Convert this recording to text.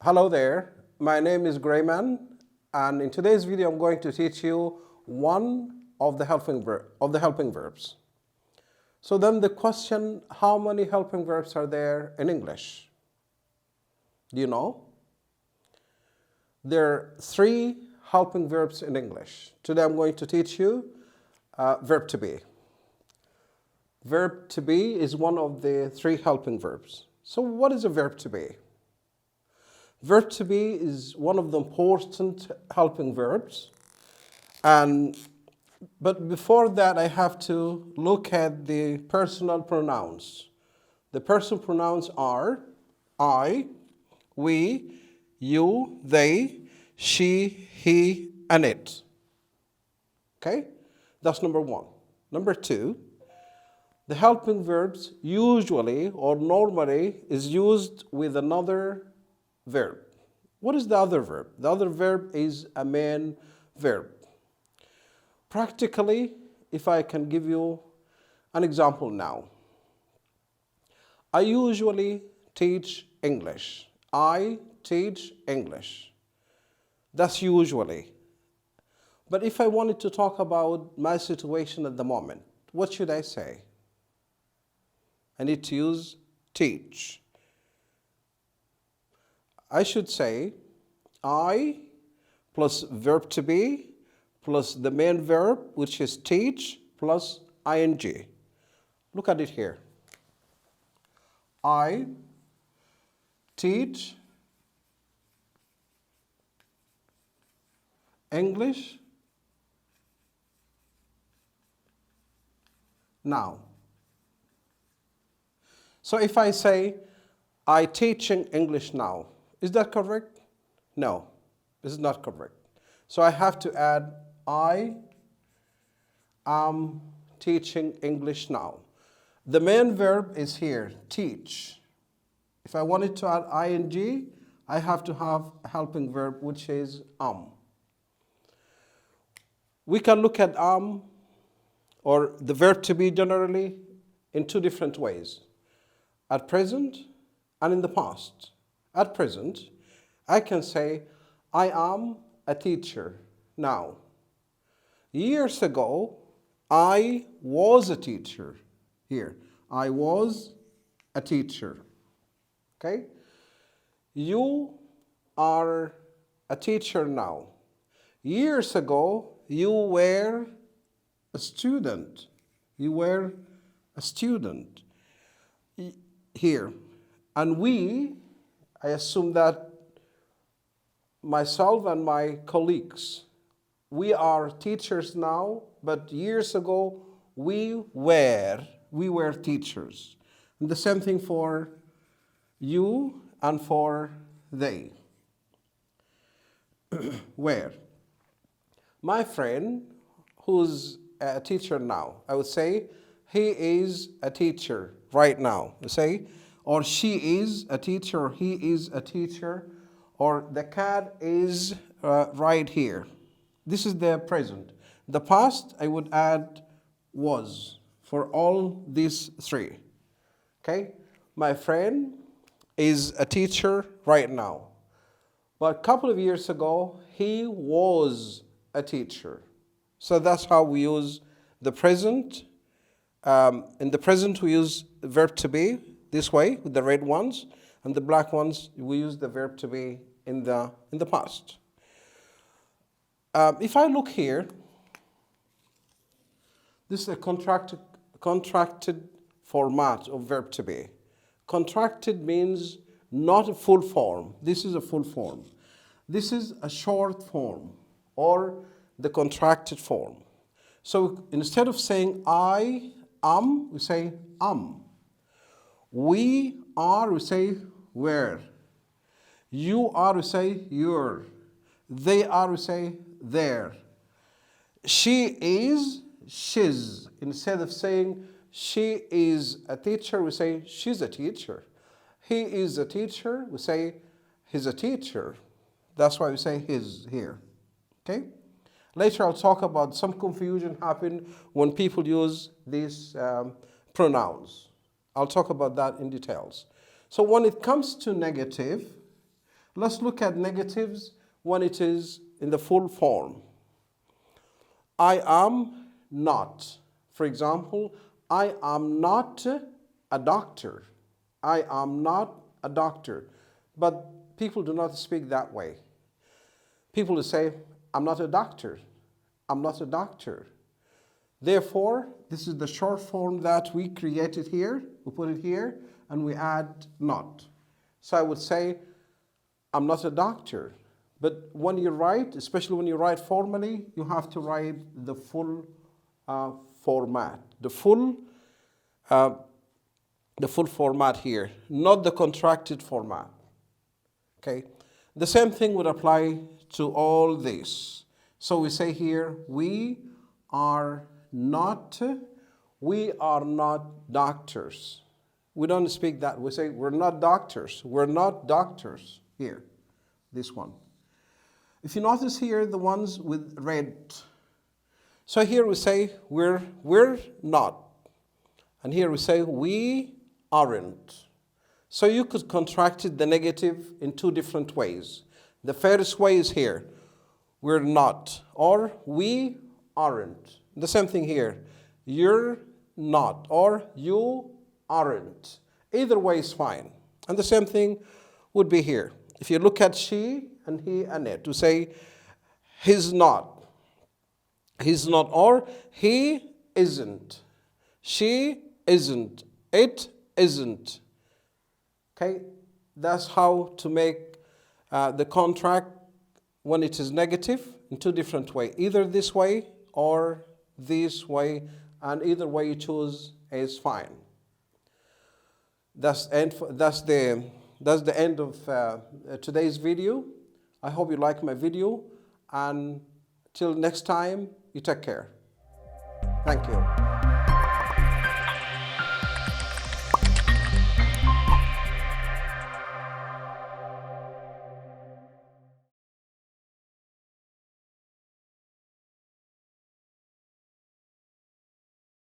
Hello there, my name is Grayman, and in today's video I'm going to teach you one of the helping verbs. So then the question, how many helping verbs are there in English? Do you know? There are 3 helping verbs in English. Today I'm going to teach you verb to be. Verb to be is one of the 3 helping verbs. So what is a verb to be? Verb to be is one of the important helping verbs. But before that, I have to look at the personal pronouns. The personal pronouns are I, we, you, they, she, he, and it. Okay? That's number 1. Number 2, the helping verbs usually or normally is used with another verb. What is the other verb? The other verb is a main verb. Practically, if I can give you an example now. I usually teach English. I teach English. That's usually. But if I wanted to talk about my situation at the moment, what should I say? I need to use teach. I should say I plus verb to be plus the main verb, which is teach, plus ing. Look at it here. I teach English now. So if I say I teaching English now, is that correct? No, this is not correct. So I have to add I am teaching English now. The main verb is here, teach. If I wanted to add ing, I have to have a helping verb, which is We can look at or the verb to be generally in 2 different ways. At present and in the past. At present, I can say, I am a teacher now. Years ago, I was a teacher. Here, I was a teacher. Okay? You are a teacher now. Years ago, you were a student. You were a student. Here. And I assume that myself and my colleagues, we are teachers now, but years ago we were teachers. And the same thing for you and for they. Where? My friend, who's a teacher now, I would say he is a teacher right now. You say, or she is a teacher, or he is a teacher, or the cat is right here. This is the present. The past, I would add was for all these 3. Okay? My friend is a teacher right now. But a couple of years ago, he was a teacher. So that's how we use the present. In the present, we use the verb to be this way with the red ones, and the black ones we use the verb to be in the past. If I look here, this is a contracted format of verb to be. Contracted means not a full form. This is a full form. This is a short form or the contracted form. So instead of saying I am, we say am. We are, we say were. You are, we say you're. They are, we say there. She is, she's. Instead of saying she is a teacher, we say she's a teacher. He is a teacher, we say he's a teacher. That's why we say his here. Okay? Later I'll talk about some confusion happen when people use these pronouns. I'll talk about that in details. So when it comes to negative, Let's look at negatives when it is in the full form. I am not. For example, I am not a doctor. I am not a doctor. But people do not speak that way. People will say, I'm not a doctor. I'm not a doctor. Therefore, this is the short form that we created here. We put it here and we add not. So I would say, I'm not a doctor. But when you write, especially when you write formally, you have to write the full format. The full format here, not the contracted format. Okay? The same thing would apply to all this. So we say here, we are not doctors. We don't speak that. We say we're not doctors. We're not doctors here, this one. If you notice here, the ones with red. So here we say we're not. And here we say we aren't. So you could contract it, the negative, in two different ways. The first way is here, we're not, or we aren't. The same thing here, you're not, or you aren't. Either way is fine. And the same thing would be here. If you look at she and he and it, to say he's not, or he isn't, she isn't, it isn't. Okay, that's how to make the contract when it is negative in two different ways, either this way or this way, and either way you choose is fine. That's the end of today's video. I hope you like my video, and till next time, you take care. Thank you.